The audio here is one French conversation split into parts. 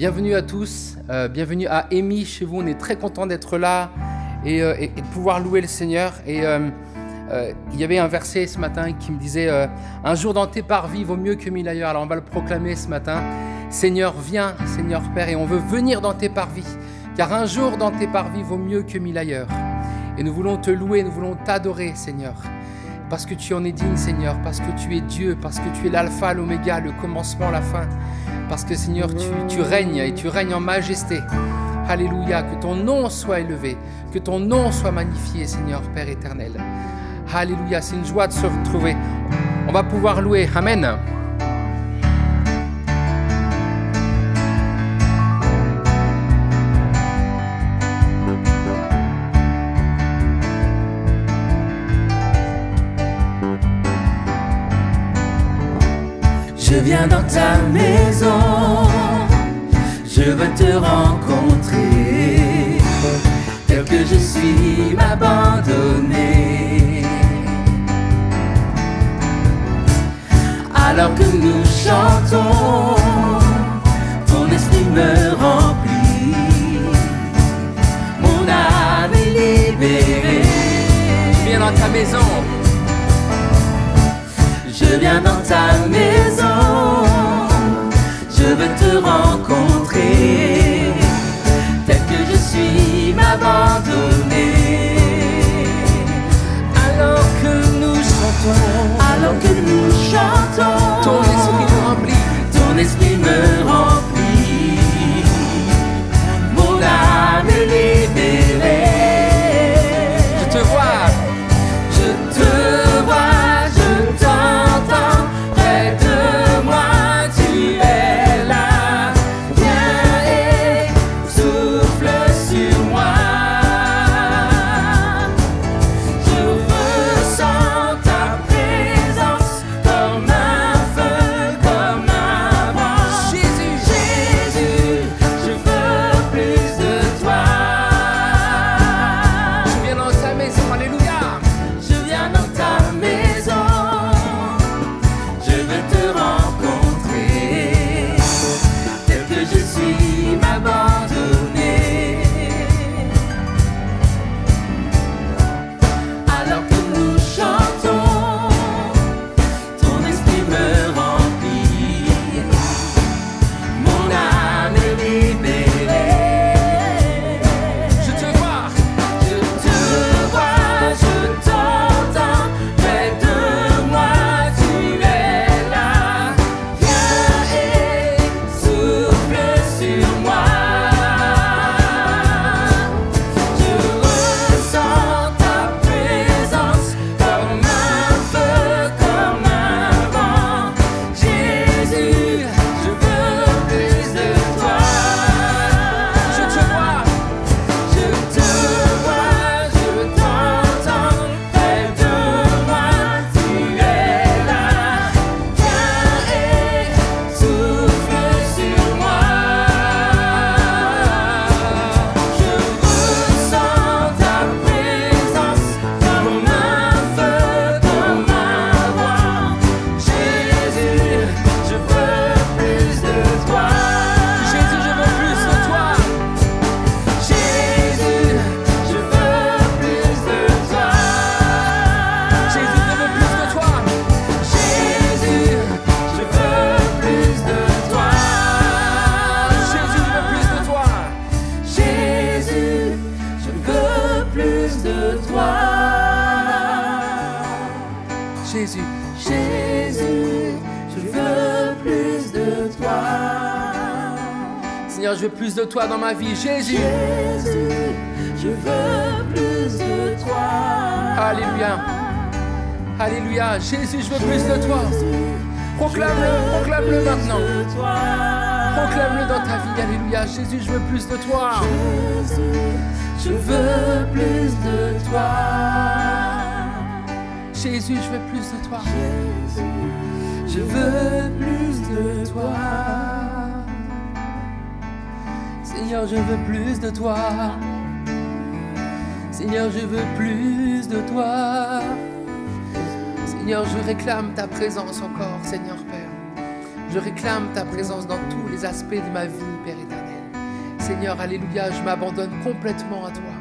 Bienvenue à tous, bienvenue à Amy chez vous. On est très content d'être là et de pouvoir louer le Seigneur. Et il y avait un verset ce matin qui me disait un jour dans tes parvis vaut mieux que 1000 ailleurs. Alors on va le proclamer ce matin. Seigneur, viens, Seigneur Père, et on veut venir dans tes parvis, car un jour dans tes parvis vaut mieux que 1000 ailleurs. Et nous voulons te louer, nous voulons t'adorer, Seigneur, parce que tu en es digne, Seigneur, parce que tu es Dieu, parce que tu es l'alpha, l'oméga, le commencement, la fin, parce que, Seigneur, tu règnes et tu règnes en majesté. Alléluia, que ton nom soit élevé, que ton nom soit magnifié, Seigneur, Père éternel. Alléluia, c'est une joie de se retrouver. On va pouvoir louer. Amen. Je viens dans ta maison, je veux te rencontrer, tel que je suis m'abandonner. Alors que nous chantons, ton esprit me remplit, mon âme est libérée. Je viens dans ta maison. Je viens dans ta maison, je veux te rencontrer, tel que je suis m'abandonner. Alors que nous chantons, ton esprit me remplit, ton esprit me remplit, mon âme est libérée. je te vois, Je te vois, je t'entends, près de moi tu es là. Viens et souffle sur moi. Je ressens ta présence comme un feu, comme un vent. Jésus, Jésus, je veux plus de toi. je viens dans ta maison. Alléluia. Je viens dans ta maison, je veux te rencontrer, tel que je suis m'abandonner. Alors que nous chantons, ton esprit me remplit, mon âme est libérée. Je te vois, Je te vois, je t'entends, près de moi tu es là. Viens et souffle sur moi. Je ressens ta présence comme un feu, comme un vent. Jésus, je veux plus de toi. je te vois, Je te vois, je t'entends, près de moi tu es là. Viens et souffle sur moi. Je ressens ta présence comme un feu, comme un vent. Jésus, je veux plus de toi. Jésus, je veux plus de toi. Jésus, je veux plus de toi. Jésus, je veux plus de toi. Jésus, je veux plus de toi. Jésus, je veux plus de toi. Jésus, je veux plus de toi. Jésus, Jésus, je veux plus de toi. Seigneur, je veux plus de toi dans ma vie. Jésus, Jésus, je veux plus de toi. alléluia. Alléluia. Jésus, je veux plus de toi. Proclame-le maintenant. Proclame-le dans ta vie. Alléluia. Jésus, je veux plus de toi. Jésus, je veux plus de toi. Jésus, je veux plus de toi. Je veux plus de toi. Seigneur, je veux plus de toi. Seigneur, je veux plus de toi. Seigneur, je réclame ta présence encore, Seigneur Père. Je réclame ta présence dans tous les aspects de ma vie, Père éternel. Seigneur, alléluia, je m'abandonne complètement à toi.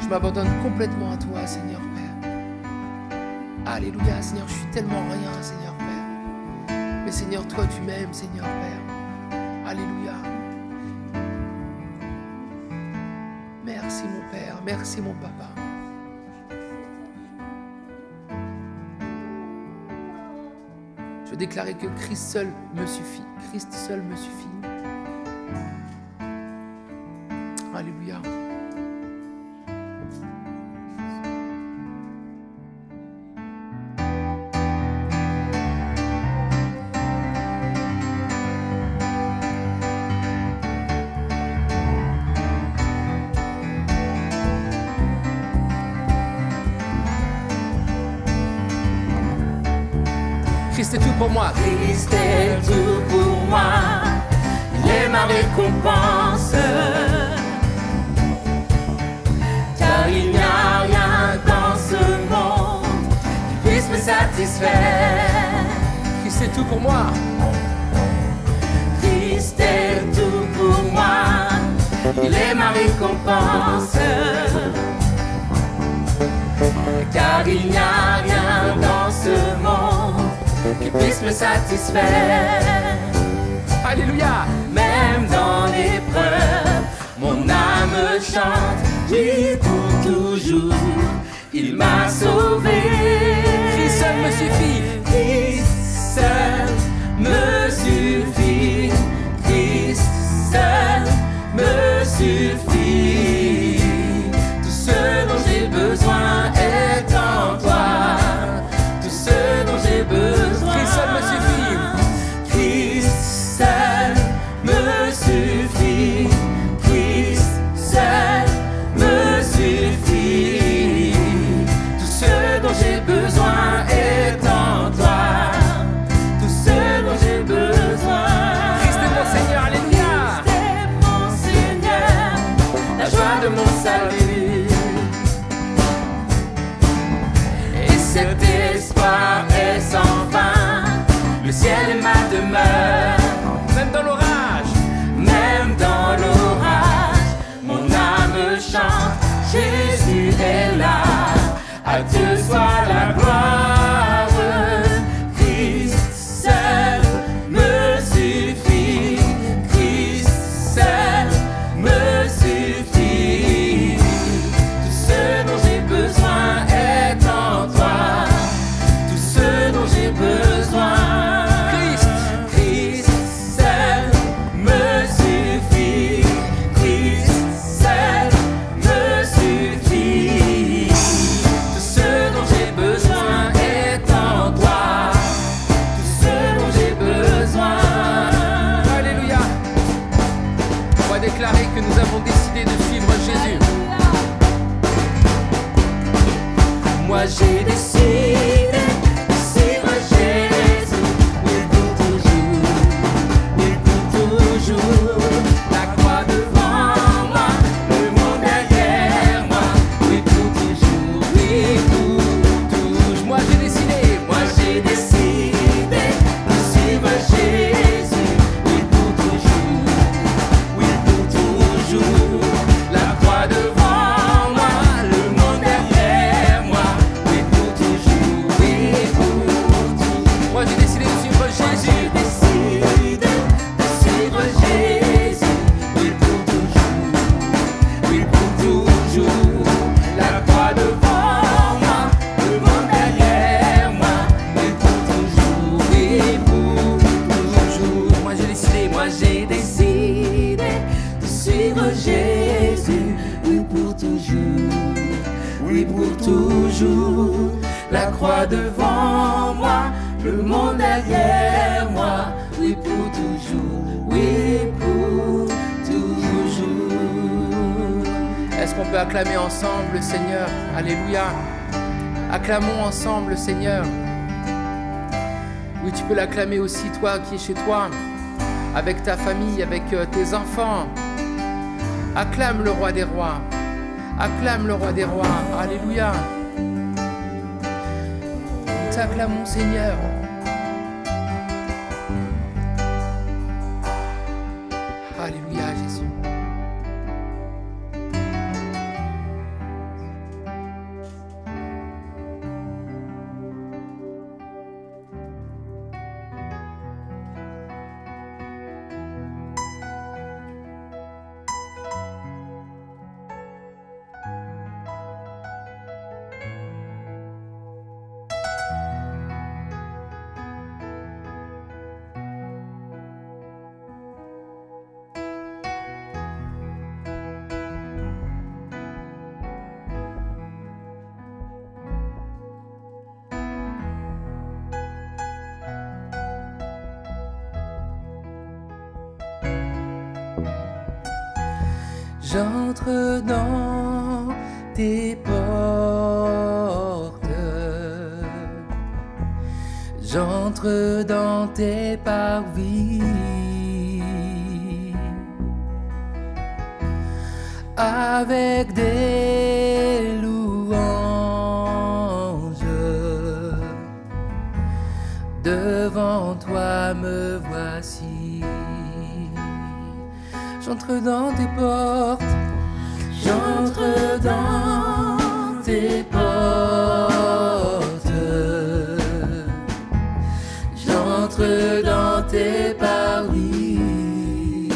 Je m'abandonne complètement à toi, Seigneur Père. Alléluia, Seigneur, je suis tellement rien, Seigneur Père. Mais Seigneur, toi, tu m'aimes, Seigneur Père. Alléluia. Merci, mon Père. Merci, mon Papa. Je veux déclarer que Christ seul me suffit. Christ seul me suffit. Alléluia. Christ est tout pour moi. Christ est tout pour moi. Il est ma récompense. Car il n'y a rien dans ce monde qui puisse me satisfaire. Christ est tout pour moi. Christ est tout pour moi. Il est ma récompense. Car il n'y a rien dans ce monde qui puisse me satisfaire. Alléluia. Même dans l'épreuve, mon âme chante. Lui pour toujours, il m'a sauvé. Christ seul me suffit. Christ seul me suffit. Christ seul me suffit. Tout ce dont j'ai besoin est en toi. Tout ce dont j'ai besoin. Christ seul me suffit. Christ seul me suffit. Christ seul me suffit. Tout ce dont j'ai besoin est en toi. Tout ce dont j'ai besoin. Christ est mon Seigneur. Alléluia. Christ est mon Seigneur, la joie de mon salut. Et cet espoir est sans fin. Le ciel est ma demeure. Même dans l'orage. Même dans l'orage, mon âme chante. Jésus est là. À Dieu soit la gloire. Christ seul me suffit. Christ seul me suffit. Tout ce dont j'ai besoin est en toi. Tout ce dont j'ai besoin. Christ seul me suffit. Christ seul me suffit. Tout ce dont j'ai besoin est en toi. Tout ce dont j'ai besoin. Alléluia. On va déclarer que nous avons décidé de suivre Jésus. Moi j'ai décidé de suivre Jésus. Oui pour toujours. Oui pour toujours. La croix devant moi, le monde derrière moi. Oui pour toujours. Oui pour toujours. Moi j'ai décidé. Moi j'ai décidé de suivre Jésus. Oui pour toujours. Oui pour toujours. La croix devant moi, le monde derrière moi. Oui pour toujours. Oui pour toujours. Moi j'ai décidé de suivre Jésus. J'ai décidé de suivre Jésus. Oui pour toujours. Oui pour toujours. La croix devant moi, le monde derrière moi. Oui pour toujours. Oui pour toujours. Moi j'ai décidé. Moi j'ai décidé de suivre Jésus. Oui pour toujours. Oui pour toujours. La croix devant moi, le monde derrière moi. Oui pour toujours. Oui pour toujours. Est-ce qu'on peut acclamer ensemble le Seigneur? Alléluia. Acclamons ensemble le Seigneur. Oui, tu peux l'acclamer aussi, toi qui es chez toi, avec ta famille, avec tes enfants. Acclame le roi des rois. Acclame le roi des rois. Alléluia. Nous t'acclamons, Seigneur. Alléluia, Jésus. J'entre dans tes portes, j'entre dans tes parvis, avec des louanges, devant toi me voici. J'entre dans tes portes, j'entre dans tes portes, j'entre dans tes parvis,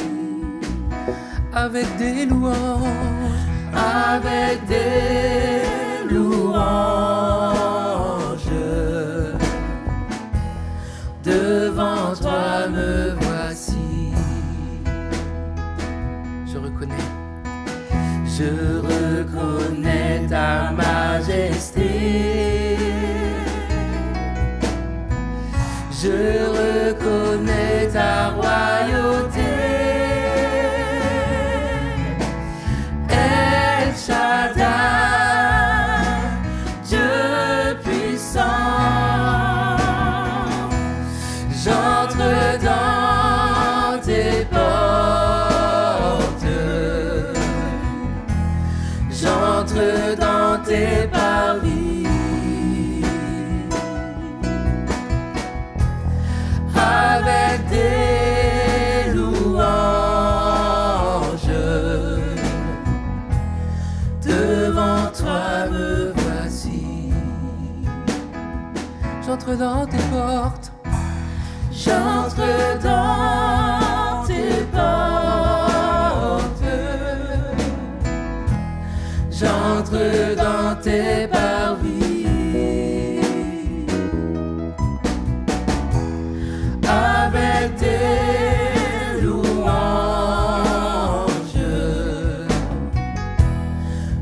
avec des louanges, avec des louanges, devant toi me voici. Je reconnais ta majesté, je reconnais ta royauté, El Shaddai, Dieu puissant. J'entre dans tes portes, j'entre dans tes parvis, avec des louanges, devant toi me voici. J'entre dans tes portes, j'entre dans tes portes, j'entre dans tes parvis, avec des louanges,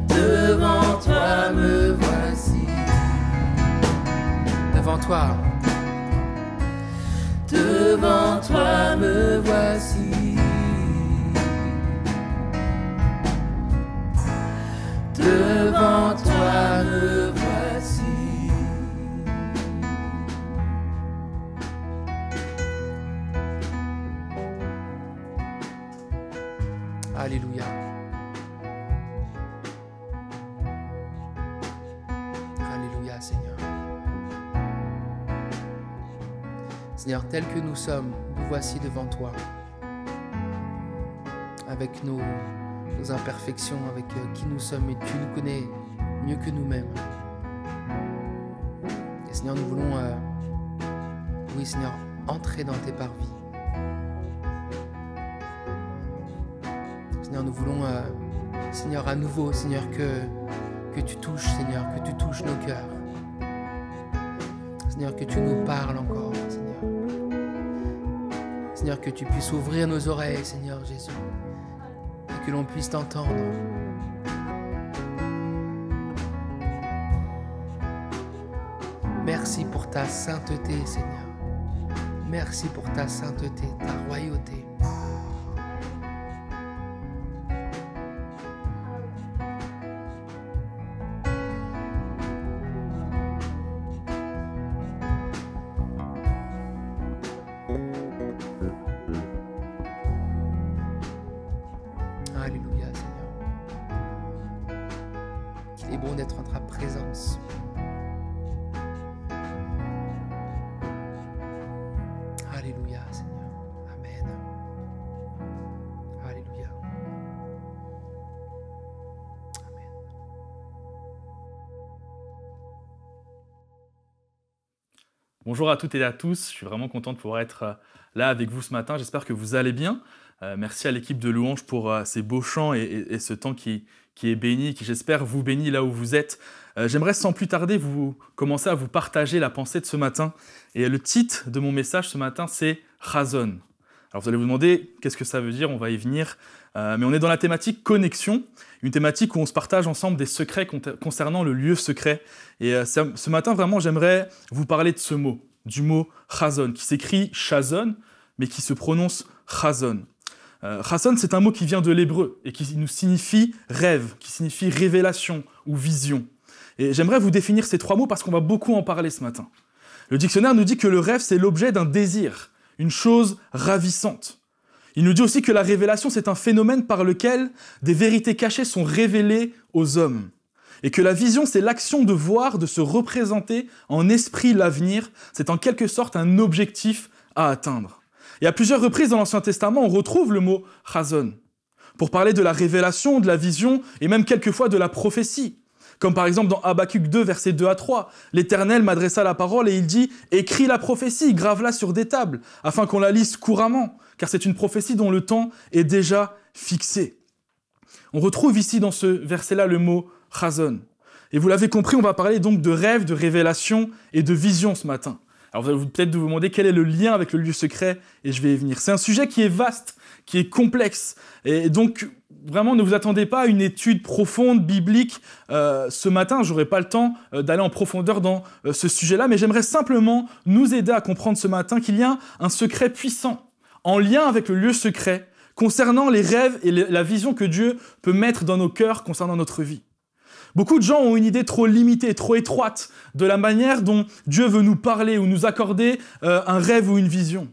devant toi me voici. Devant toi, devant toi me voici. Devant toi me voici. Alléluia. Alléluia, Seigneur. Seigneur, tel que nous sommes, nous voici devant toi, avec nos imperfections, avec qui nous sommes, et tu nous connais mieux que nous-mêmes. Et Seigneur, nous voulons, oui Seigneur, entrer dans tes parvis. Seigneur, nous voulons, Seigneur, à nouveau, Seigneur, que tu touches, Seigneur, que tu touches nos cœurs. Seigneur, que tu nous parles encore, Seigneur. Seigneur, que tu puisses ouvrir nos oreilles, Seigneur Jésus, et que l'on puisse t'entendre. Merci pour ta sainteté, Seigneur. Merci pour ta sainteté, ta royauté. Alléluia, Seigneur. Qu'il est bon d'être en ta présence. Alléluia, Seigneur. Amen. Alléluia. Amen. Bonjour à toutes et à tous, je suis vraiment content de pouvoir être là avec vous ce matin, j'espère que vous allez bien. Merci à l'équipe de Louange pour ces beaux chants et ce temps qui est béni, qui j'espère vous bénit là où vous êtes. J'aimerais sans plus tarder commencer à vous partager la pensée de ce matin. Et le titre de mon message ce matin, c'est « Chazon ». Alors vous allez vous demander qu'est-ce que ça veut dire, on va y venir. Mais on est dans la thématique connexion, une thématique où on se partage ensemble des secrets concernant le lieu secret. Et ce matin, vraiment, j'aimerais vous parler de ce mot, du mot « Chazon », qui s'écrit « Chazon », mais qui se prononce « Chazon ». Chasson, c'est un mot qui vient de l'hébreu et qui nous signifie rêve, qui signifie révélation ou vision. Et j'aimerais vous définir ces 3 mots parce qu'on va beaucoup en parler ce matin. Le dictionnaire nous dit que le rêve, c'est l'objet d'un désir, une chose ravissante. Il nous dit aussi que la révélation, c'est un phénomène par lequel des vérités cachées sont révélées aux hommes. Et que la vision, c'est l'action de voir, de se représenter en esprit l'avenir. C'est en quelque sorte un objectif à atteindre. Et à plusieurs reprises dans l'Ancien Testament, on retrouve le mot « chazon » pour parler de la révélation, de la vision et même quelquefois de la prophétie. Comme par exemple dans Habakkuk 2, versets 2 à 3, l'Éternel m'adressa la parole et il dit « Écris la prophétie, grave-la sur des tables, afin qu'on la lise couramment, car c'est une prophétie dont le temps est déjà fixé. » On retrouve ici dans ce verset-là le mot « chazon ». Et vous l'avez compris, on va parler donc de rêve, de révélation et de vision ce matin. Alors vous allez peut-être vous demander quel est le lien avec le lieu secret, et je vais y venir. C'est un sujet qui est vaste, qui est complexe, et donc vraiment ne vous attendez pas à une étude profonde, biblique. Ce matin, j'aurai pas le temps d'aller en profondeur dans ce sujet-là, mais j'aimerais simplement nous aider à comprendre ce matin qu'il y a un secret puissant, en lien avec le lieu secret, concernant les rêves et la vision que Dieu peut mettre dans nos cœurs concernant notre vie. Beaucoup de gens ont une idée trop limitée, trop étroite de la manière dont Dieu veut nous parler ou nous accorder un rêve ou une vision.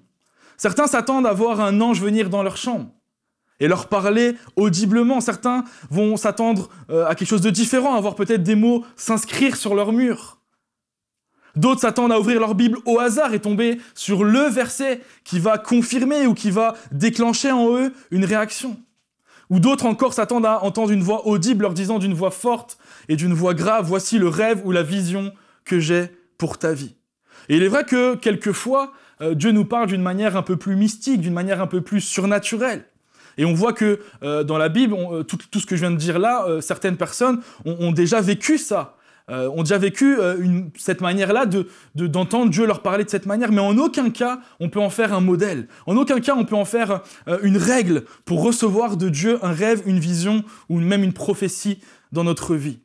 Certains s'attendent à voir un ange venir dans leur chambre et leur parler audiblement. Certains vont s'attendre à quelque chose de différent, à voir peut-être des mots s'inscrire sur leur mur. D'autres s'attendent à ouvrir leur Bible au hasard et tomber sur le verset qui va confirmer ou qui va déclencher en eux une réaction. Ou d'autres encore s'attendent à entendre une voix audible leur disant d'une voix forte et d'une voix grave « Voici le rêve ou la vision que j'ai pour ta vie ». Et il est vrai que quelquefois, Dieu nous parle d'une manière un peu plus mystique, d'une manière un peu plus surnaturelle. Et on voit que dans la Bible, tout ce que je viens de dire là, certaines personnes ont déjà vécu ça. Ont déjà vécu cette manière-là d'entendre Dieu leur parler de cette manière, mais en aucun cas on peut en faire un modèle. En aucun cas on peut en faire une règle pour recevoir de Dieu un rêve, une vision ou même une prophétie dans notre vie.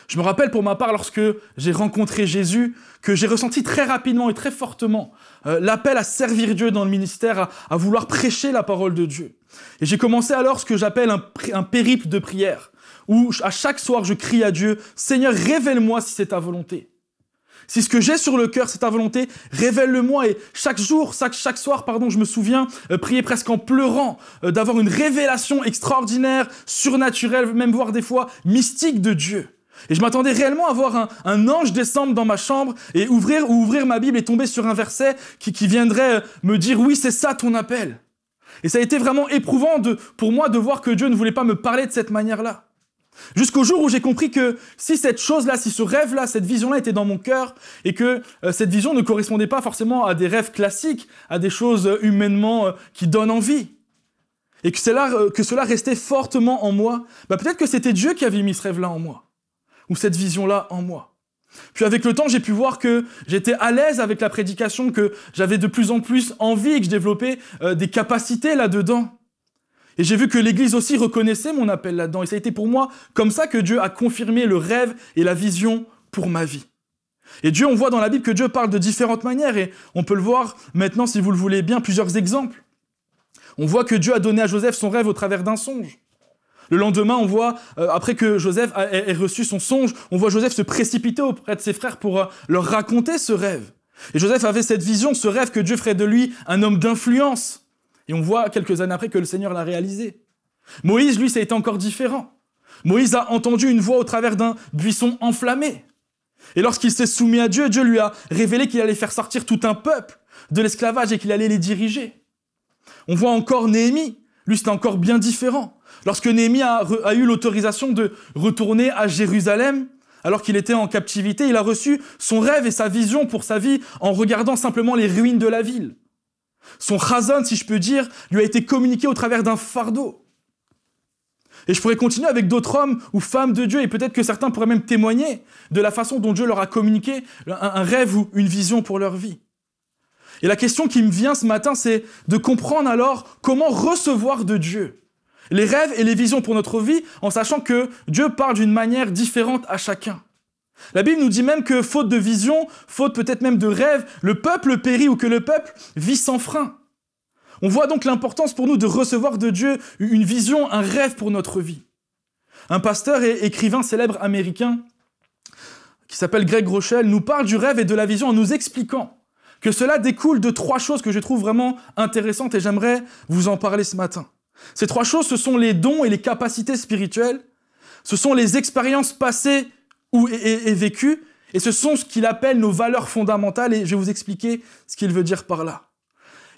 Je me rappelle pour ma part, lorsque j'ai rencontré Jésus, que j'ai ressenti très rapidement et très fortement l'appel à servir Dieu dans le ministère, à vouloir prêcher la parole de Dieu. Et j'ai commencé alors ce que j'appelle un périple de prière, où à chaque soir je crie à Dieu « Seigneur, révèle-moi si c'est ta volonté. Si ce que j'ai sur le cœur c'est ta volonté, révèle-le-moi. » Et chaque soir, je me souviens prier presque en pleurant, d'avoir une révélation extraordinaire, surnaturelle, même voire des fois mystique de Dieu. Et je m'attendais réellement à voir un ange descendre dans ma chambre et ouvrir ma Bible et tomber sur un verset qui viendrait me dire « Oui, c'est ça ton appel. » Et ça a été vraiment éprouvant pour moi de voir que Dieu ne voulait pas me parler de cette manière-là. Jusqu'au jour où j'ai compris que si cette chose-là, si ce rêve-là, cette vision-là était dans mon cœur et que cette vision ne correspondait pas forcément à des rêves classiques, à des choses humainement qui donnent envie, et que cela restait fortement en moi, peut-être que c'était Dieu qui avait mis ce rêve-là en moi, ou cette vision-là en moi. Puis avec le temps, j'ai pu voir que j'étais à l'aise avec la prédication, que j'avais de plus en plus envie et que je développais des capacités là-dedans. Et j'ai vu que l'Église aussi reconnaissait mon appel là-dedans. Et ça a été pour moi comme ça que Dieu a confirmé le rêve et la vision pour ma vie. Et Dieu, on voit dans la Bible que Dieu parle de différentes manières. Et on peut le voir maintenant, si vous le voulez bien, plusieurs exemples. On voit que Dieu a donné à Joseph son rêve au travers d'un songe. Le lendemain, on voit, après que Joseph ait reçu son songe, on voit Joseph se précipiter auprès de ses frères pour leur raconter ce rêve. Et Joseph avait cette vision, ce rêve que Dieu ferait de lui un homme d'influence. Et on voit quelques années après que le Seigneur l'a réalisé. Moïse, lui, ça a été encore différent. Moïse a entendu une voix au travers d'un buisson enflammé. Et lorsqu'il s'est soumis à Dieu, Dieu lui a révélé qu'il allait faire sortir tout un peuple de l'esclavage et qu'il allait les diriger. On voit encore Néhémie. Lui, c'était encore bien différent. Lorsque Néhémie a eu l'autorisation de retourner à Jérusalem, alors qu'il était en captivité, il a reçu son rêve et sa vision pour sa vie en regardant simplement les ruines de la ville. Son chazon, si je peux dire, lui a été communiqué au travers d'un fardeau. Et je pourrais continuer avec d'autres hommes ou femmes de Dieu, et peut-être que certains pourraient même témoigner de la façon dont Dieu leur a communiqué un rêve ou une vision pour leur vie. Et la question qui me vient ce matin, c'est de comprendre alors comment recevoir de Dieu les rêves et les visions pour notre vie, en sachant que Dieu parle d'une manière différente à chacun. La Bible nous dit même que faute de vision, faute peut-être même de rêve, le peuple périt ou que le peuple vit sans frein. On voit donc l'importance pour nous de recevoir de Dieu une vision, un rêve pour notre vie. Un pasteur et écrivain célèbre américain qui s'appelle Greg Rochelle nous parle du rêve et de la vision en nous expliquant que cela découle de 3 choses que je trouve vraiment intéressantes et j'aimerais vous en parler ce matin. Ces 3 choses, ce sont les dons et les capacités spirituelles, ce sont les expériences passées et vécues, et ce sont ce qu'il appelle nos valeurs fondamentales, et je vais vous expliquer ce qu'il veut dire par là.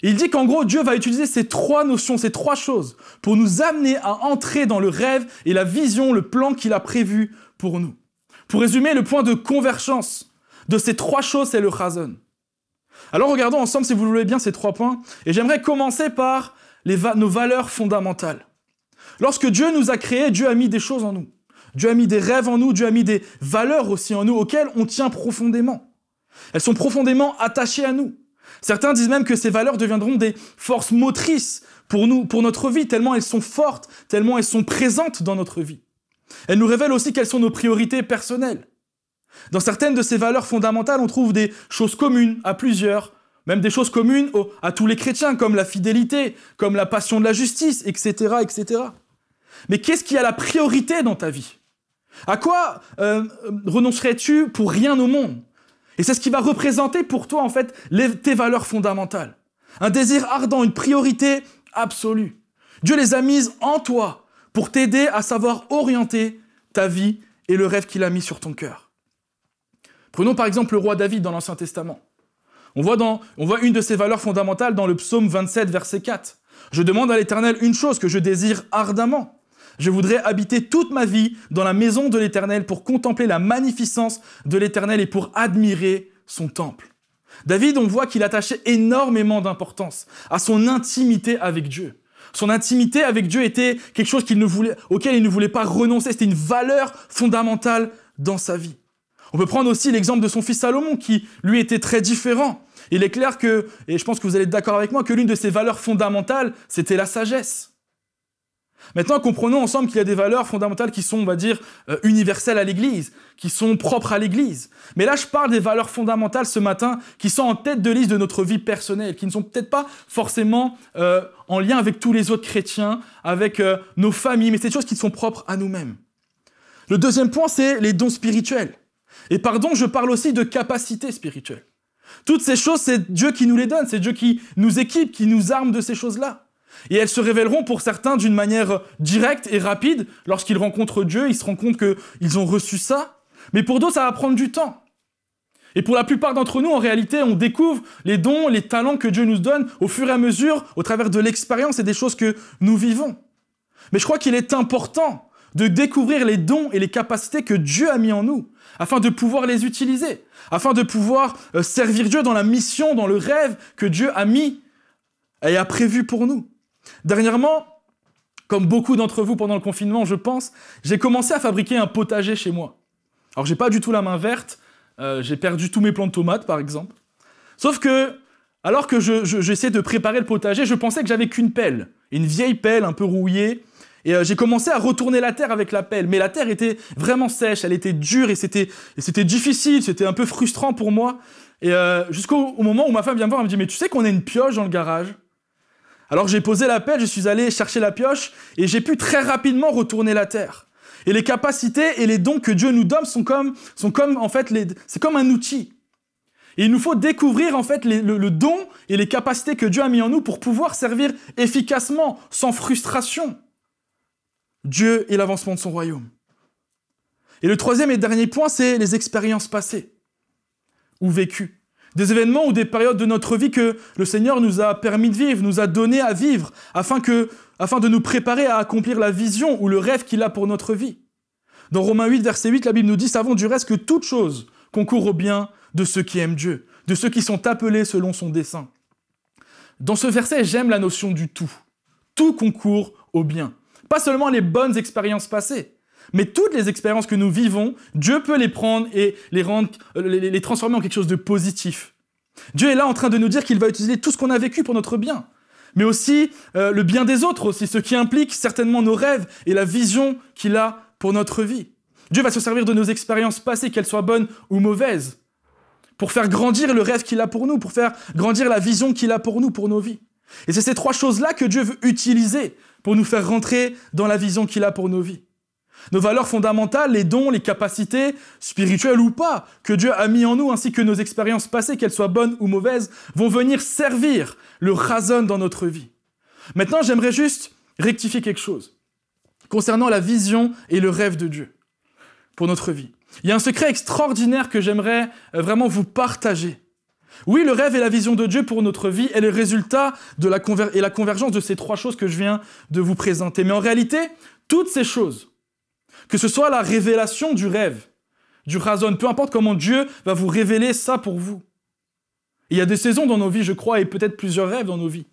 Il dit qu'en gros, Dieu va utiliser ces 3 notions, ces 3 choses, pour nous amener à entrer dans le rêve et la vision, le plan qu'il a prévu pour nous. Pour résumer, le point de convergence de ces 3 choses, c'est le chazon. Alors regardons ensemble, si vous voulez bien, ces 3 points, et j'aimerais commencer par nos valeurs fondamentales. Lorsque Dieu nous a créés, Dieu a mis des choses en nous. Dieu a mis des rêves en nous, Dieu a mis des valeurs aussi en nous, auxquelles on tient profondément. Elles sont profondément attachées à nous. Certains disent même que ces valeurs deviendront des forces motrices pour nous, pour notre vie, tellement elles sont fortes, tellement elles sont présentes dans notre vie. Elles nous révèlent aussi quelles sont nos priorités personnelles. Dans certaines de ces valeurs fondamentales, on trouve des choses communes à plusieurs, même des choses communes à tous les chrétiens, comme la fidélité, comme la passion de la justice, etc., etc. Mais qu'est-ce qui a la priorité dans ta vie ? À quoi renoncerais-tu pour rien au monde ? Et c'est ce qui va représenter pour toi, en fait, tes valeurs fondamentales. Un désir ardent, une priorité absolue. Dieu les a mises en toi pour t'aider à savoir orienter ta vie et le rêve qu'il a mis sur ton cœur. Prenons par exemple le roi David dans l'Ancien Testament. On voit une de ses valeurs fondamentales dans le psaume 27, verset 4. « Je demande à l'Éternel une chose que je désire ardemment. Je voudrais habiter toute ma vie dans la maison de l'Éternel pour contempler la magnificence de l'Éternel et pour admirer son temple. » David, on voit qu'il attachait énormément d'importance à son intimité avec Dieu. Son intimité avec Dieu était quelque chose auquel il ne voulait pas renoncer. C'était une valeur fondamentale dans sa vie. On peut prendre aussi l'exemple de son fils Salomon, qui, lui, était très différent. Il est clair que, et je pense que vous allez être d'accord avec moi, que l'une de ses valeurs fondamentales, c'était la sagesse. Maintenant, comprenons ensemble qu'il y a des valeurs fondamentales qui sont, on va dire, universelles à l'Église, qui sont propres à l'Église. Mais là, je parle des valeurs fondamentales ce matin qui sont en tête de liste de notre vie personnelle, qui ne sont peut-être pas forcément en lien avec tous les autres chrétiens, avec nos familles, mais c'est des choses qui sont propres à nous-mêmes. Le deuxième point, c'est les dons spirituels. Et pardon, je parle aussi de capacités spirituelles. Toutes ces choses, c'est Dieu qui nous les donne, c'est Dieu qui nous équipe, qui nous arme de ces choses-là. Et elles se révéleront pour certains d'une manière directe et rapide. Lorsqu'ils rencontrent Dieu, ils se rendent compte qu'ils ont reçu ça. Mais pour d'autres, ça va prendre du temps. Et pour la plupart d'entre nous, en réalité, on découvre les dons, les talents que Dieu nous donne au fur et à mesure, au travers de l'expérience et des choses que nous vivons. Mais je crois qu'il est important de découvrir les dons et les capacités que Dieu a mis en nous, afin de pouvoir les utiliser, afin de pouvoir servir Dieu dans la mission, dans le rêve que Dieu a mis et a prévu pour nous. Dernièrement, comme beaucoup d'entre vous pendant le confinement, je pense, j'ai commencé à fabriquer un potager chez moi. Alors, j'ai pas du tout la main verte, j'ai perdu tous mes plants de tomates, par exemple. Sauf que, alors que j'essayais de préparer le potager, je pensais que j'avais qu'une pelle, une vieille pelle un peu rouillée, et j'ai commencé à retourner la terre avec la pelle. Mais la terre était vraiment sèche, elle était dure, et c'était difficile, c'était un peu frustrant pour moi. Et jusqu'au moment où ma femme vient me voir, elle me dit « Mais tu sais qu'on a une pioche dans le garage ?» Alors j'ai posé la pelle, je suis allé chercher la pioche et j'ai pu très rapidement retourner la terre. Et les capacités et les dons que Dieu nous donne sont comme en fait, c'est comme un outil. Et il nous faut découvrir en fait le don et les capacités que Dieu a mis en nous pour pouvoir servir efficacement, sans frustration, Dieu et l'avancement de son royaume. Et le troisième et dernier point, c'est les expériences passées ou vécues. Des événements ou des périodes de notre vie que le Seigneur nous a permis de vivre, nous a donné à vivre, afin de nous préparer à accomplir la vision ou le rêve qu'il a pour notre vie. Dans Romains 8, verset 8, la Bible nous dit « Savons du reste que toute chose concourt au bien de ceux qui aiment Dieu, de ceux qui sont appelés selon son dessein. » Dans ce verset, j'aime la notion du tout. Tout concourt au bien. Pas seulement les bonnes expériences passées, mais toutes les expériences que nous vivons, Dieu peut les prendre et les transformer en quelque chose de positif. Dieu est là en train de nous dire qu'il va utiliser tout ce qu'on a vécu pour notre bien, mais aussi le bien des autres aussi, ce qui implique certainement nos rêves et la vision qu'il a pour notre vie. Dieu va se servir de nos expériences passées, qu'elles soient bonnes ou mauvaises, pour faire grandir le rêve qu'il a pour nous, pour faire grandir la vision qu'il a pour nous, pour nos vies. Et c'est ces 3 choses-là que Dieu veut utiliser pour nous faire rentrer dans la vision qu'il a pour nos vies. Nos valeurs fondamentales, les dons, les capacités, spirituelles ou pas, que Dieu a mis en nous, ainsi que nos expériences passées, qu'elles soient bonnes ou mauvaises, vont venir servir le rason dans notre vie. Maintenant, j'aimerais juste rectifier quelque chose concernant la vision et le rêve de Dieu pour notre vie. Il y a un secret extraordinaire que j'aimerais vraiment vous partager. Oui, le rêve et la vision de Dieu pour notre vie est le résultat de la convergence de ces 3 choses que je viens de vous présenter. Mais en réalité, toutes ces choses, que ce soit la révélation du rêve, du rason, peu importe comment Dieu va vous révéler ça pour vous. Il y a des saisons dans nos vies, je crois, et peut-être plusieurs rêves dans nos vies.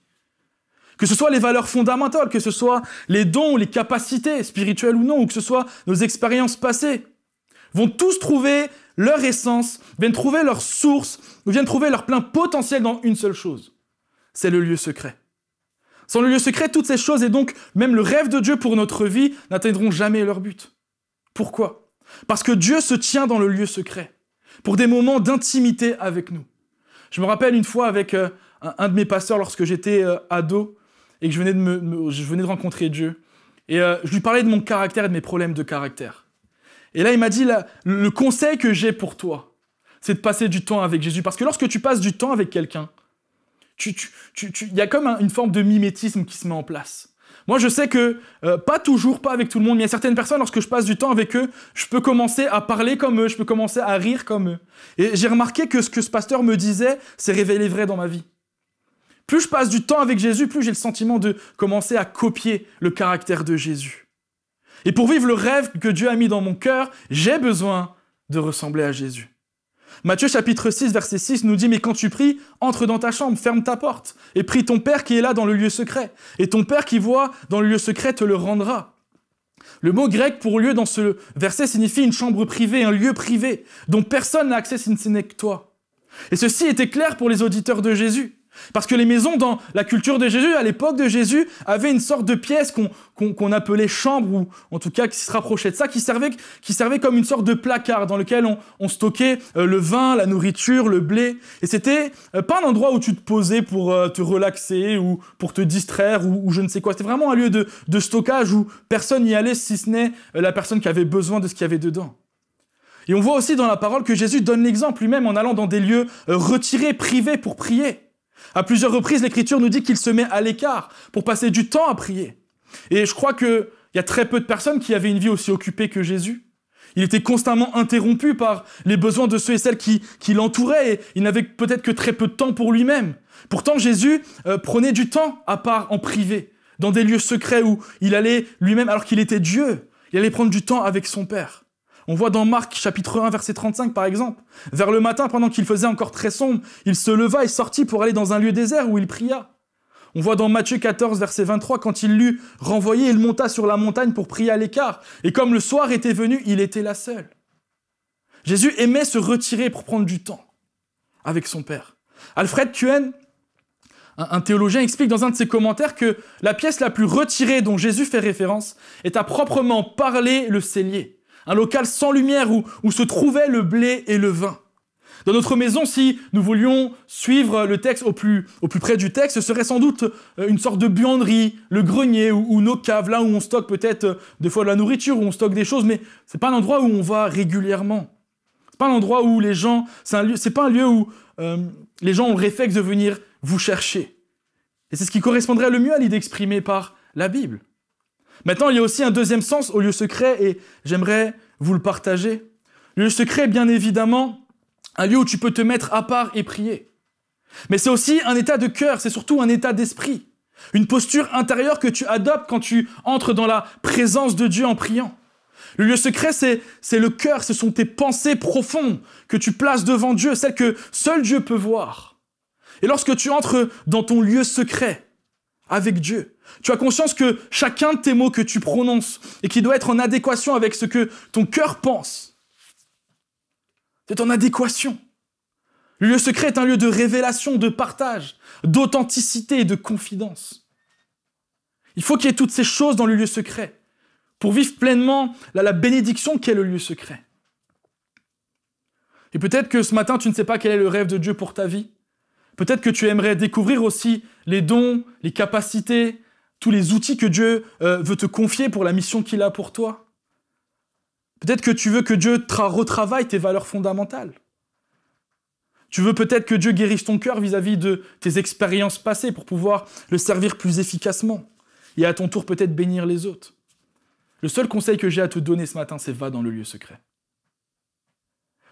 Que ce soit les valeurs fondamentales, que ce soit les dons, les capacités, spirituelles ou non, ou que ce soit nos expériences passées, vont tous trouver leur essence, viennent trouver leur source, ou viennent trouver leur plein potentiel dans une seule chose. C'est le lieu secret. Sans le lieu secret, toutes ces choses, et donc même le rêve de Dieu pour notre vie, n'atteindront jamais leur but. Pourquoi ? Parce que Dieu se tient dans le lieu secret, pour des moments d'intimité avec nous. Je me rappelle une fois avec un de mes pasteurs, lorsque j'étais ado, et que je venais de rencontrer Dieu, et je lui parlais de mon caractère et de mes problèmes de caractère. Et là, il m'a dit, le conseil que j'ai pour toi, c'est de passer du temps avec Jésus. Parce que lorsque tu passes du temps avec quelqu'un, il y a comme une forme de mimétisme qui se met en place. Moi, je sais que, pas toujours, pas avec tout le monde, mais il y a certaines personnes, lorsque je passe du temps avec eux, je peux commencer à parler comme eux, je peux commencer à rire comme eux. Et j'ai remarqué que ce que ce pasteur me disait s'est révélé vrai dans ma vie. Plus je passe du temps avec Jésus, plus j'ai le sentiment de commencer à copier le caractère de Jésus. Et pour vivre le rêve que Dieu a mis dans mon cœur, j'ai besoin de ressembler à Jésus. Matthieu chapitre 6, verset 6 nous dit « Mais quand tu pries, entre dans ta chambre, ferme ta porte, et prie ton Père qui est là dans le lieu secret. Et ton Père qui voit dans le lieu secret te le rendra. » Le mot grec pour lieu dans ce verset signifie une chambre privée, un lieu privé, dont personne n'a accès si ce n'est que toi. Et ceci était clair pour les auditeurs de Jésus. Parce que les maisons dans la culture de Jésus, à l'époque de Jésus, avaient une sorte de pièce qu'on appelait chambre, ou en tout cas qui se rapprochait de ça, qui servait comme une sorte de placard dans lequel on stockait le vin, la nourriture, le blé. Et c'était pas un endroit où tu te posais pour te relaxer ou pour te distraire ou je ne sais quoi. C'était vraiment un lieu de stockage où personne n'y allait si ce n'est la personne qui avait besoin de ce qu'il y avait dedans. Et on voit aussi dans la parole que Jésus donne l'exemple lui-même en allant dans des lieux retirés, privés pour prier. À plusieurs reprises, l'Écriture nous dit qu'il se met à l'écart pour passer du temps à prier. Et je crois qu'il y a très peu de personnes qui avaient une vie aussi occupée que Jésus. Il était constamment interrompu par les besoins de ceux et celles qui l'entouraient, et il n'avait peut-être que très peu de temps pour lui-même. Pourtant, Jésus prenait du temps à part en privé, dans des lieux secrets où il allait lui-même, alors qu'il était Dieu, il allait prendre du temps avec son Père. On voit dans Marc, chapitre 1, verset 35, par exemple. Vers le matin, pendant qu'il faisait encore très sombre, il se leva et sortit pour aller dans un lieu désert où il pria. On voit dans Matthieu 14, verset 23, quand il l'eut renvoyé, il monta sur la montagne pour prier à l'écart. Et comme le soir était venu, il était là seul. Jésus aimait se retirer pour prendre du temps avec son Père. Alfred Kuen, un théologien, explique dans un de ses commentaires que la pièce la plus retirée dont Jésus fait référence est à proprement parler le cellier. Un local sans lumière où se trouvaient le blé et le vin. Dans notre maison, si nous voulions suivre le texte au plus près du texte, ce serait sans doute une sorte de buanderie, le grenier ou nos caves, là où on stocke peut-être des fois de la nourriture, où on stocke des choses, mais c'est pas un endroit où on va régulièrement. C'est pas un endroit où les gens, c'est pas un lieu où les gens ont le réflexe de venir vous chercher. Et c'est ce qui correspondrait le mieux à l'idée exprimée par la Bible. Maintenant, il y a aussi un deuxième sens au lieu secret, et j'aimerais vous le partager. Le lieu secret, bien évidemment, un lieu où tu peux te mettre à part et prier. Mais c'est aussi un état de cœur, c'est surtout un état d'esprit. Une posture intérieure que tu adoptes quand tu entres dans la présence de Dieu en priant. Le lieu secret, c'est le cœur, ce sont tes pensées profondes que tu places devant Dieu, celles que seul Dieu peut voir. Et lorsque tu entres dans ton lieu secret, avec Dieu, tu as conscience que chacun de tes mots que tu prononces et qui doit être en adéquation avec ce que ton cœur pense, c'est en adéquation. Le lieu secret est un lieu de révélation, de partage, d'authenticité et de confidence. Il faut qu'il y ait toutes ces choses dans le lieu secret pour vivre pleinement la bénédiction qu'est le lieu secret. Et peut-être que ce matin, tu ne sais pas quel est le rêve de Dieu pour ta vie. Peut-être que tu aimerais découvrir aussi les dons, les capacités, tous les outils que Dieu veut te confier pour la mission qu'il a pour toi. Peut-être que tu veux que Dieu retravaille tes valeurs fondamentales. Tu veux peut-être que Dieu guérisse ton cœur vis-à-vis de tes expériences passées pour pouvoir le servir plus efficacement et à ton tour peut-être bénir les autres. Le seul conseil que j'ai à te donner ce matin, c'est va dans le lieu secret.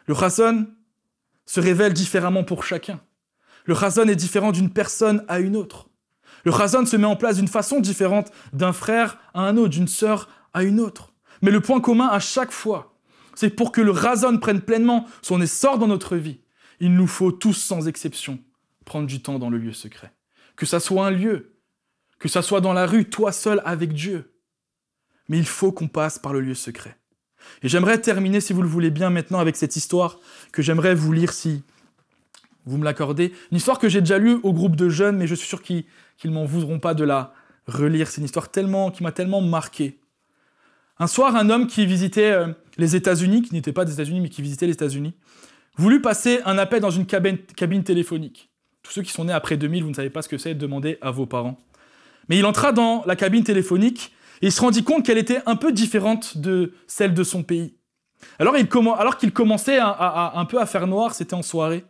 Le chazon se révèle différemment pour chacun. Le chazon est différent d'une personne à une autre. Le chazon se met en place d'une façon différente d'un frère à un autre, d'une sœur à une autre. Mais le point commun à chaque fois, c'est pour que le chazon prenne pleinement son essor dans notre vie, il nous faut tous sans exception prendre du temps dans le lieu secret. Que ça soit un lieu, que ça soit dans la rue, toi seul avec Dieu. Mais il faut qu'on passe par le lieu secret. Et j'aimerais terminer, si vous le voulez bien, maintenant avec cette histoire que j'aimerais vous lire, si vous me l'accordez. Une histoire que j'ai déjà lue au groupe de jeunes, mais je suis sûr qu'ils ne m'en voudront pas de la relire. C'est une histoire qui m'a tellement marqué. Un soir, un homme qui visitait les États-Unis, qui n'était pas des États-Unis, mais qui visitait les États-Unis, voulut passer un appel dans une cabine téléphonique. Tous ceux qui sont nés après 2000, vous ne savez pas ce que c'est, demandez à vos parents. Mais il entra dans la cabine téléphonique et il se rendit compte qu'elle était un peu différente de celle de son pays. Alors qu'il commençait un peu à faire noir, c'était en soirée,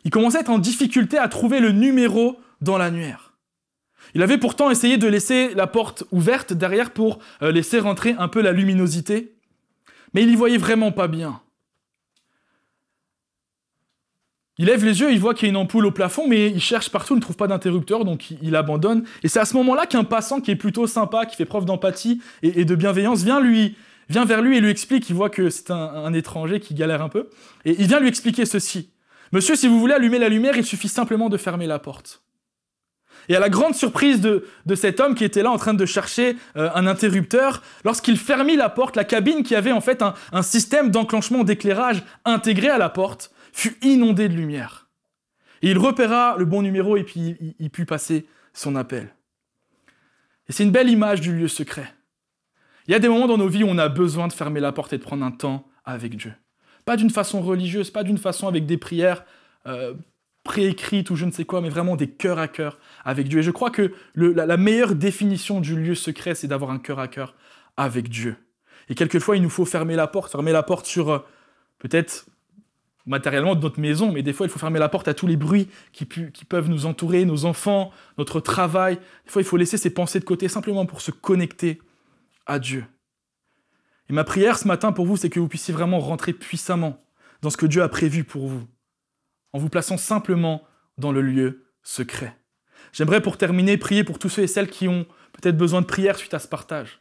il commençait à être en difficulté à trouver le numéro dans l'annuaire. Il avait pourtant essayé de laisser la porte ouverte derrière pour laisser rentrer un peu la luminosité, mais il n'y voyait vraiment pas bien. Il lève les yeux, il voit qu'il y a une ampoule au plafond, mais il cherche partout, il ne trouve pas d'interrupteur, donc il abandonne. Et c'est à ce moment-là qu'un passant qui est plutôt sympa, qui fait preuve d'empathie et de bienveillance, vient vers lui et lui explique, il voit que c'est un étranger qui galère un peu, et il vient lui expliquer ceci. « Monsieur, si vous voulez allumer la lumière, il suffit simplement de fermer la porte. » Et à la grande surprise de cet homme qui était là en train de chercher un interrupteur, lorsqu'il fermit la porte, la cabine qui avait en fait un système d'enclenchement d'éclairage intégré à la porte, fut inondé de lumière. Et il repéra le bon numéro et puis il put passer son appel. Et c'est une belle image du lieu secret. Il y a des moments dans nos vies où on a besoin de fermer la porte et de prendre un temps avec Dieu. Pas d'une façon religieuse, pas d'une façon avec des prières préécrites ou je ne sais quoi, mais vraiment des cœurs à cœur avec Dieu. Et je crois que la meilleure définition du lieu secret, c'est d'avoir un cœur à cœur avec Dieu. Et quelquefois, il nous faut fermer la porte sur peut-être matériellement de notre maison, mais des fois, il faut fermer la porte à tous les bruits qui peuvent nous entourer, nos enfants, notre travail. Des fois, il faut laisser ses pensées de côté simplement pour se connecter à Dieu. Et ma prière ce matin pour vous, c'est que vous puissiez vraiment rentrer puissamment dans ce que Dieu a prévu pour vous, en vous plaçant simplement dans le lieu secret. J'aimerais pour terminer prier pour tous ceux et celles qui ont peut-être besoin de prière suite à ce partage.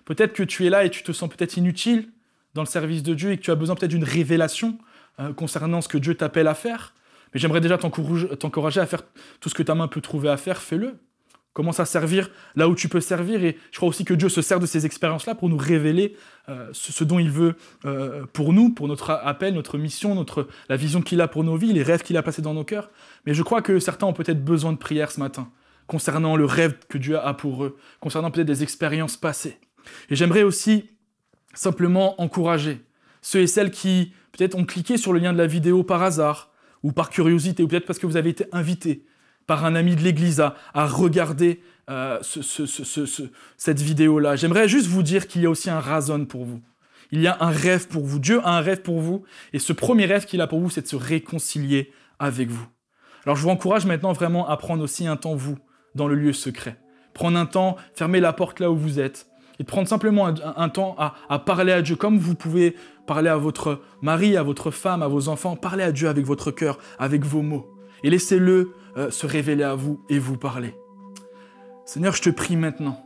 Peut-être que tu es là et tu te sens peut-être inutile dans le service de Dieu et que tu as besoin peut-être d'une révélation concernant ce que Dieu t'appelle à faire. Mais j'aimerais déjà t'encourager à faire tout ce que ta main peut trouver à faire, fais-le. Commence à servir là où tu peux servir. Et je crois aussi que Dieu se sert de ces expériences-là pour nous révéler ce dont il veut pour nous, pour notre appel, notre mission, la vision qu'il a pour nos vies, les rêves qu'il a placés dans nos cœurs. Mais je crois que certains ont peut-être besoin de prière ce matin, concernant le rêve que Dieu a pour eux, concernant peut-être des expériences passées. Et j'aimerais aussi simplement encourager ceux et celles qui peut-être ont cliqué sur le lien de la vidéo par hasard, ou par curiosité, ou peut-être parce que vous avez été invités par un ami de l'église à regarder cette vidéo-là. J'aimerais juste vous dire qu'il y a aussi un razon pour vous. Il y a un rêve pour vous. Dieu a un rêve pour vous. Et ce premier rêve qu'il a pour vous, c'est de se réconcilier avec vous. Alors je vous encourage maintenant vraiment à prendre aussi un temps, vous, dans le lieu secret. Prendre un temps, fermer la porte là où vous êtes. Et de prendre simplement un temps à parler à Dieu, comme vous pouvez parler à votre mari, à votre femme, à vos enfants. Parlez à Dieu avec votre cœur, avec vos mots. Et laissez-le se révéler à vous et vous parler. Seigneur, je te prie maintenant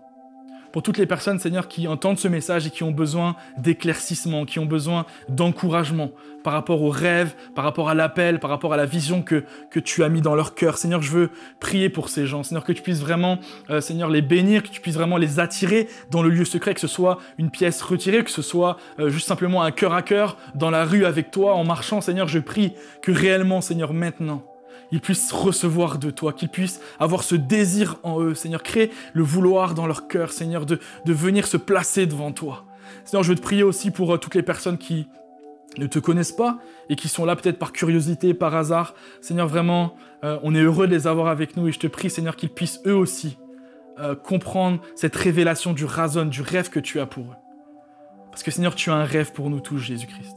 pour toutes les personnes, Seigneur, qui entendent ce message et qui ont besoin d'éclaircissement, qui ont besoin d'encouragement par rapport aux rêves, par rapport à l'appel, par rapport à la vision que tu as mis dans leur cœur. Seigneur, je veux prier pour ces gens. Seigneur, que tu puisses vraiment, Seigneur, les bénir, que tu puisses vraiment les attirer dans le lieu secret, que ce soit une pièce retirée, que ce soit juste simplement un cœur à cœur dans la rue avec toi, en marchant. Seigneur, je prie que réellement, Seigneur, maintenant, ils puissent recevoir de toi, qu'ils puissent avoir ce désir en eux, Seigneur, créer le vouloir dans leur cœur, Seigneur, de venir se placer devant toi. Seigneur, je veux te prier aussi pour toutes les personnes qui ne te connaissent pas et qui sont là peut-être par curiosité, par hasard. Seigneur, vraiment, on est heureux de les avoir avec nous et je te prie, Seigneur, qu'ils puissent eux aussi comprendre cette révélation du razon, du rêve que tu as pour eux. Parce que Seigneur, tu as un rêve pour nous tous, Jésus-Christ.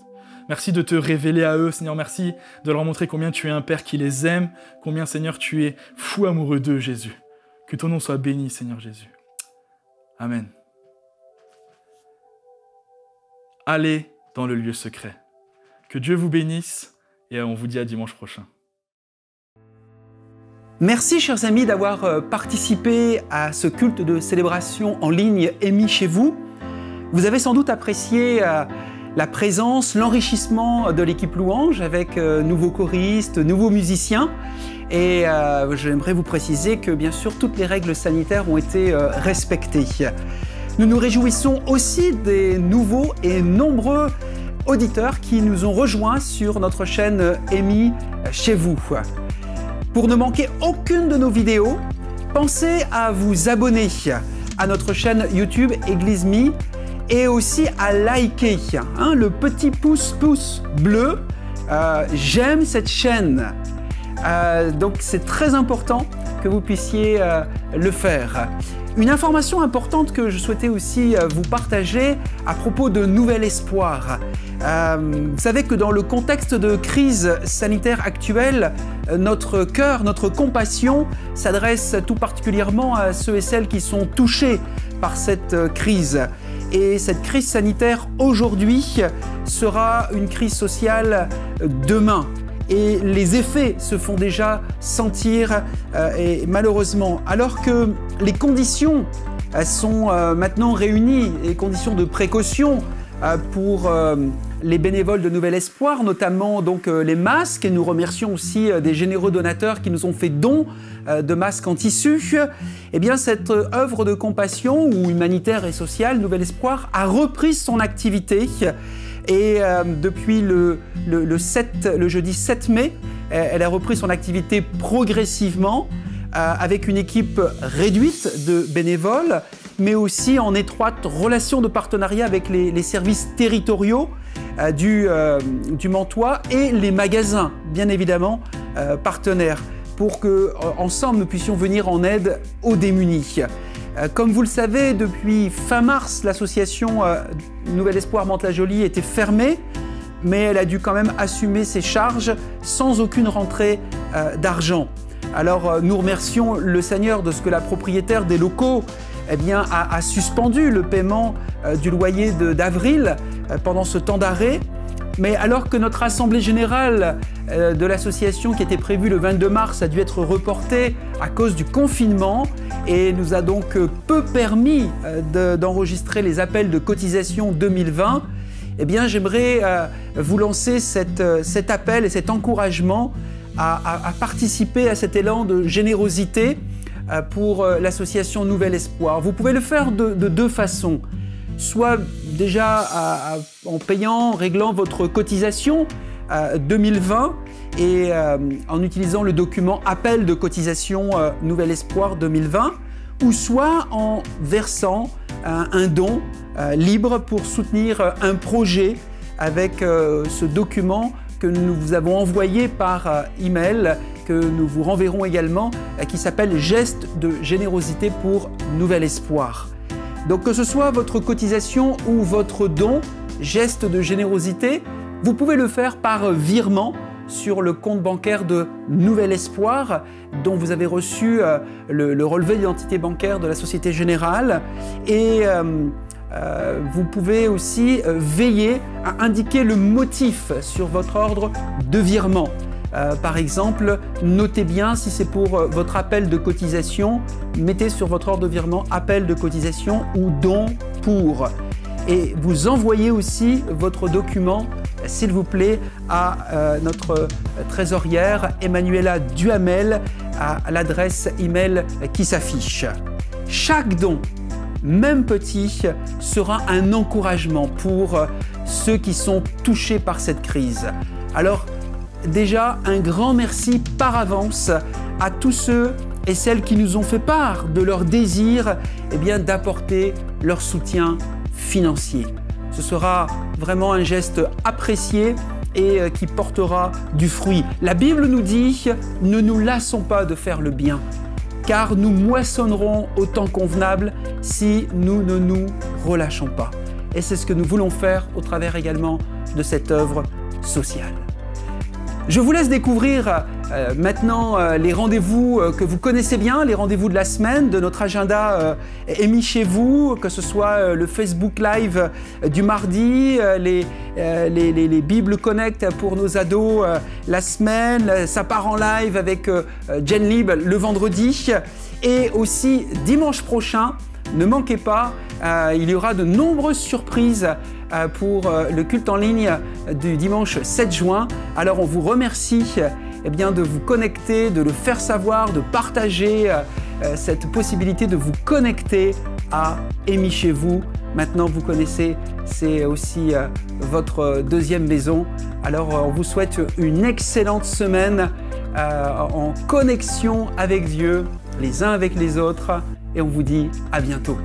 Merci de te révéler à eux, Seigneur. Merci de leur montrer combien tu es un Père qui les aime, combien, Seigneur, tu es fou amoureux d'eux, Jésus. Que ton nom soit béni, Seigneur Jésus. Amen. Allez dans le lieu secret. Que Dieu vous bénisse et on vous dit à dimanche prochain. Merci, chers amis, d'avoir participé à ce culte de célébration en ligne émis chez vous. Vous avez sans doute apprécié la présence, l'enrichissement de l'équipe Louange avec nouveaux choristes, nouveaux musiciens. Et j'aimerais vous préciser que, bien sûr, toutes les règles sanitaires ont été respectées. Nous nous réjouissons aussi des nouveaux et nombreux auditeurs qui nous ont rejoints sur notre chaîne émis chez vous. Pour ne manquer aucune de nos vidéos, pensez à vous abonner à notre chaîne YouTube Église Me et aussi à liker le petit pouce bleu. J'aime cette chaîne. Donc c'est très important que vous puissiez le faire. Une information importante que je souhaitais aussi vous partager à propos de Nouvel Espoir. Vous savez que dans le contexte de crise sanitaire actuelle, notre cœur, notre compassion s'adresse tout particulièrement à ceux et celles qui sont touchés par cette crise. Et cette crise sanitaire aujourd'hui sera une crise sociale demain. Et les effets se font déjà sentir et malheureusement, alors que les conditions sont maintenant réunies, les conditions de précaution pour les bénévoles de Nouvel Espoir, notamment donc les masques, et nous remercions aussi des généreux donateurs qui nous ont fait don de masques en tissu. Eh bien, cette œuvre de compassion ou humanitaire et sociale, Nouvel Espoir, a repris son activité. Et depuis le jeudi 7 mai, elle a repris son activité progressivement avec une équipe réduite de bénévoles, mais aussi en étroite relation de partenariat avec les services territoriaux du Mantois et les magasins, bien évidemment, partenaires, pour qu'ensemble nous puissions venir en aide aux démunis. Comme vous le savez, depuis fin mars, l'association Nouvel Espoir Mantes-la-Jolie était fermée, mais elle a dû quand même assumer ses charges sans aucune rentrée d'argent. Alors nous remercions le Seigneur de ce que la propriétaire des locaux a suspendu le paiement du loyer d'avril pendant ce temps d'arrêt. Mais alors que notre assemblée générale de l'association qui était prévue le 22 mars a dû être reportée à cause du confinement et nous a donc peu permis d'enregistrer les appels de cotisation 2020, eh bien j'aimerais vous lancer cet appel et cet encouragement à participer à cet élan de générosité pour l'association Nouvel Espoir. Vous pouvez le faire de deux façons. Soit déjà en payant, réglant votre cotisation 2020 et en utilisant le document appel de cotisation Nouvel Espoir 2020, ou soit en versant un don libre pour soutenir un projet avec ce document que nous vous avons envoyé par email, que nous vous renverrons également, qui s'appelle « Geste de générosité pour Nouvel Espoir ». Donc que ce soit votre cotisation ou votre don, geste de générosité, vous pouvez le faire par virement sur le compte bancaire de Nouvel Espoir, dont vous avez reçu le relevé d'identité bancaire de la Société Générale. Et vous pouvez aussi veiller à indiquer le motif sur votre ordre de virement. Par exemple, notez bien si c'est pour votre appel de cotisation, mettez sur votre ordre de virement appel de cotisation ou don pour. Et vous envoyez aussi votre document, s'il vous plaît, à notre trésorière Emmanuela Duhamel à l'adresse email qui s'affiche. Chaque don, même petit, sera un encouragement pour ceux qui sont touchés par cette crise. Alors, déjà, un grand merci par avance à tous ceux et celles qui nous ont fait part de leur désir d'apporter leur soutien financier. ce sera vraiment un geste apprécié et qui portera du fruit. La Bible nous dit « Ne nous lassons pas de faire le bien, car nous moissonnerons au temps convenable si nous ne nous relâchons pas. » Et c'est ce que nous voulons faire au travers également de cette œuvre sociale. Je vous laisse découvrir maintenant les rendez-vous que vous connaissez bien, les rendez-vous de la semaine, de notre agenda émis chez vous, que ce soit le Facebook Live du mardi, les Bibles Connect pour nos ados la semaine, ça part en live avec Gen Lib le vendredi, et aussi dimanche prochain, ne manquez pas, il y aura de nombreuses surprises pour le culte en ligne du dimanche 7 juin. Alors on vous remercie de vous connecter, de le faire savoir, de partager cette possibilité de vous connecter à Émis chez vous. Maintenant vous connaissez, c'est aussi votre deuxième maison. Alors on vous souhaite une excellente semaine en connexion avec Dieu, les uns avec les autres, et on vous dit à bientôt.